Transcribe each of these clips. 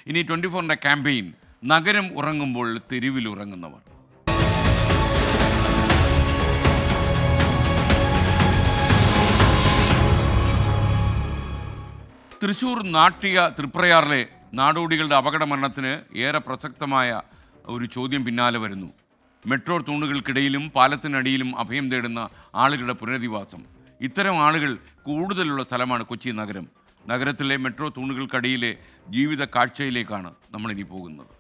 ഇനി 24ന്റെ ക്യാമ്പയിൻ നഗരം ഉറങ്ങുമ്പോൾ തെരുവിൽ ഉറങ്ങുന്നവർ. തൃശൂർ നാട്ടിക തൃപ്രയാറിലെ നാടോടികളുടെ അപകട മരണത്തിന് ഏറെ പ്രസക്തമായ ഒരു ചോദ്യം പിന്നാലെ വരുന്നു. മെട്രോ തൂണുകൾക്കിടയിലും പാലത്തിനടിയിലും അഭയം തേടുന്ന ആളുകളുടെ പുനരധിവാസം. ഇത്തരം ആളുകൾ കൂടുതലുള്ള സ്ഥലമാണ് കൊച്ചി നഗരം. നഗരത്തിലെ മെട്രോ തൂണുകൾക്കടിയിലെ ജീവിത കാഴ്ചയിലേക്കാണ് നമ്മളിനി പോകുന്നത്.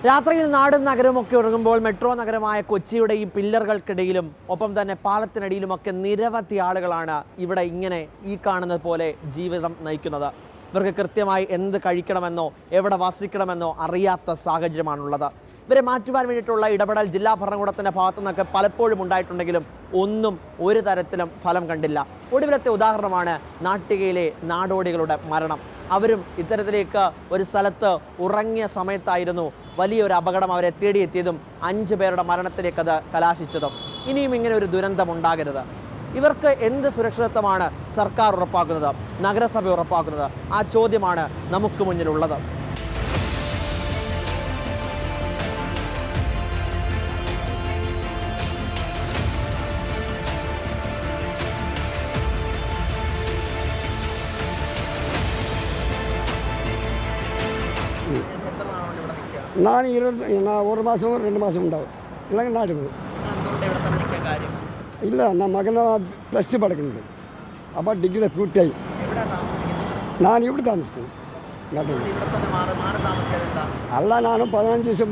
രാത്രിയിൽ നാടും നഗരവും ഒക്കെ ഉറങ്ങുമ്പോൾ മെട്രോ നഗരമായ കൊച്ചിയുടെ ഈ പില്ലറുകൾക്കിടയിലും ഒപ്പം തന്നെ പാലത്തിനടിയിലുമൊക്കെ നിരവധി ആളുകളാണ് ഇവിടെ ഇങ്ങനെ ഈ കാണുന്നത് പോലെ ജീവിതം നയിക്കുന്നത്. ഇവർക്ക് കൃത്യമായി എന്ത് കഴിക്കണമെന്നോ എവിടെ വസിക്കണമെന്നോ അറിയാത്ത സാഹചര്യമാണുള്ളത്. ഇവരെ മാറ്റുവാൻ വേണ്ടിയിട്ടുള്ള ഇടപെടൽ ജില്ലാ ഭരണകൂടത്തിൻ്റെ ഭാഗത്തു നിന്നൊക്കെ പലപ്പോഴും ഉണ്ടായിട്ടുണ്ടെങ്കിലും ഒന്നും ഒരു തരത്തിലും ഫലം കണ്ടില്ല. ഒടുവിലത്തെ ഉദാഹരണമാണ് നാട്ടികയിലെ നാടോടികളുടെ മരണം. അവരും ഇത്തരത്തിലേക്ക് ഒരു സ്ഥലത്ത് ഉറങ്ങിയ സമയത്തായിരുന്നു വലിയൊരു അപകടം അവരെ തേടിയെത്തിയതും 5 പേരുടെ മരണത്തിലേക്ക് അത് കലാശിച്ചതും. ഇനിയും ഇങ്ങനെ ഒരു ദുരന്തം ഉണ്ടാകരുത്. ഇവർക്ക് എന്ത് സുരക്ഷിതത്വമാണ് സർക്കാർ ഉറപ്പാക്കുന്നത്, നഗരസഭ ഉറപ്പാക്കുന്നത്? ആ ചോദ്യമാണ് നമുക്ക് മുന്നിലുള്ളത്. நான் 1 மாதம் 2 மாதம் ഉണ്ടാവും, ഇല്ലെങ്കിൽ നാട്ടിൽ പോകും. ഇല്ല, ഞാൻ മകനെ +2 പഠിക്കുന്നുണ്ട്. അപ്പോൾ ഡിഗ്രി പൂർത്തിയായി. ഞാൻ ഇവിടെ താമസിക്കുന്നു നാട്ടിൽ. അല്ല, ഞാനും 15 ദിവസം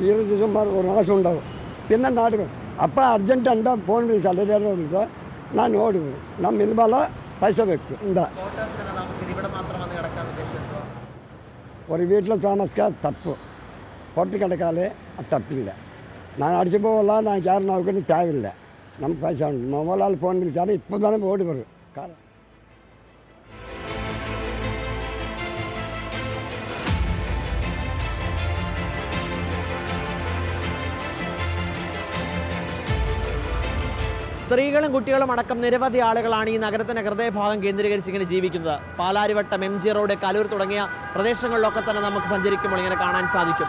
20 ദിവസം 1 മാസം ഉണ്ടാവും. പിന്നെ നാട്ടിൽ പോകും. അപ്പോൾ അർജൻറ്റ് എന്താ ഫോൺ വിളിച്ചാൽ വേറെ വിളിച്ചാൽ ഞാൻ ഓടി പോകും. ഞാൻ മിനിമം പൈസ വെക്കും. എന്താ ഒരു വീട്ടിൽ താമസിക്കാൻ തപ്പ്, പുറത്ത് കിടക്കാതെ തപ്പില്ല. ഞാൻ അടിച്ചു പോകല, ഞാൻ ചേർന്ന് നോക്കുന്ന തേവില്ല. നമുക്ക് പൈസ ഉണ്ട്. മൊബൈലാൽ ഫോൺ വിളിച്ചാൽ ഇപ്പോൾ തന്നെ ഓടി വരും. കാരണം സ്ത്രീകളും കുട്ടികളും അടക്കം നിരവധി ആളുകളാണ് ഈ നഗരത്തിന്റെ ഹൃദയഭാഗം കേന്ദ്രീകരിച്ച് ഇങ്ങനെ ജീവിക്കുന്നത്. പാലാരിവട്ടം, MG റോഡ്, കലൂർ തുടങ്ങിയ പ്രദേശങ്ങളിലൊക്കെ തന്നെ നമുക്ക് സഞ്ചരിക്കുമ്പോൾ ഇങ്ങനെ കാണാൻ സാധിക്കും.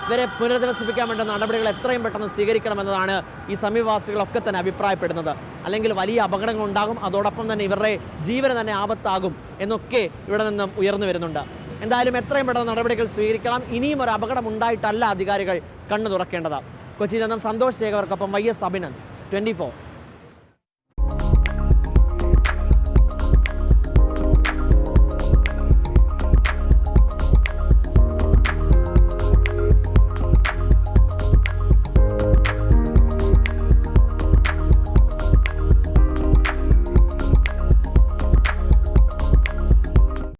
ഇവരെ പുനരധിവസിപ്പിക്കാൻ വേണ്ട നടപടികൾ എത്രയും പെട്ടെന്ന് സ്വീകരിക്കണമെന്നതാണ് ഈ സമീപവാസികളൊക്കെ തന്നെ അഭിപ്രായപ്പെടുന്നത്. അല്ലെങ്കിൽ വലിയ അപകടങ്ങൾ ഉണ്ടാകും, അതോടൊപ്പം തന്നെ ഇവരുടെ ജീവന് തന്നെ ആപത്താകും എന്നൊക്കെ ഇവിടെ നിന്നും ഉയർന്നു വരുന്നുണ്ട്. എന്തായാലും എത്രയും പെട്ടെന്ന് നടപടികൾ സ്വീകരിക്കണം. ഇനിയും ഒരു അപകടം ഉണ്ടായിട്ടല്ല അധികാരികൾ കണ്ണു തുറക്കേണ്ടത്. കൊച്ചിയിൽ നിന്നും സന്തോഷ് ശേഖർക്കൊപ്പം YS അഭിനന്ദ്, 24.